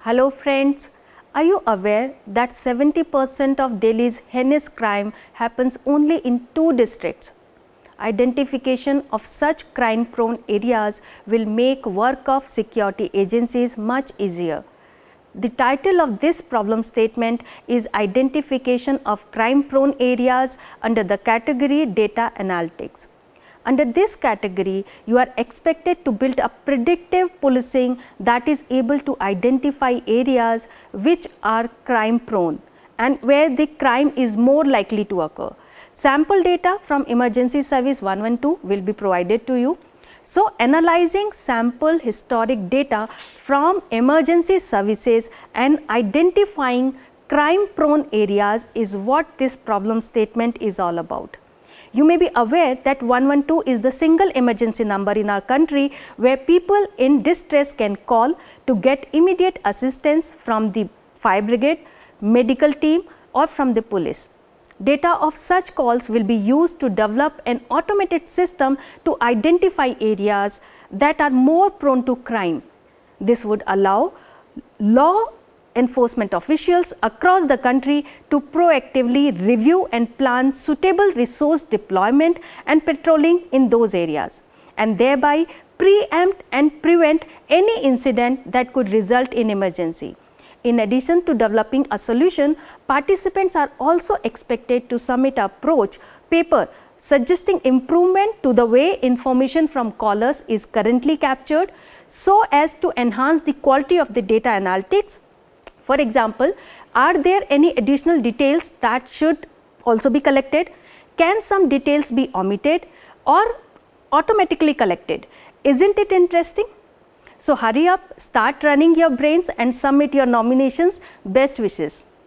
Hello friends, are you aware that 70% of Delhi's heinous crime happens only in 2 districts? Identification of such crime prone areas will make work of security agencies much easier. The title of this problem statement is Identification of crime prone areas under the category Data Analytics. Under this category, you are expected to build a predictive policing that is able to identify areas which are crime prone and where the crime is more likely to occur. Sample data from Emergency Service 112 will be provided to you. So, analyzing sample historic data from emergency services and identifying crime prone areas is what this problem statement is all about. You may be aware that 112 is the single emergency number in our country where people in distress can call to get immediate assistance from the fire brigade, medical team or from the police. Data of such calls will be used to develop an automated system to identify areas that are more prone to crime. This would allow law enforcement officials across the country to proactively review and plan suitable resource deployment and patrolling in those areas, and thereby preempt and prevent any incident that could result in emergency. In addition to developing a solution, participants are also expected to submit an approach paper suggesting improvement to the way information from callers is currently captured so as to enhance the quality of the data analytics. For example, are there any additional details that should also be collected? Can some details be omitted or automatically collected? Isn't it interesting? So, hurry up, start running your brains and submit your nominations. Best wishes.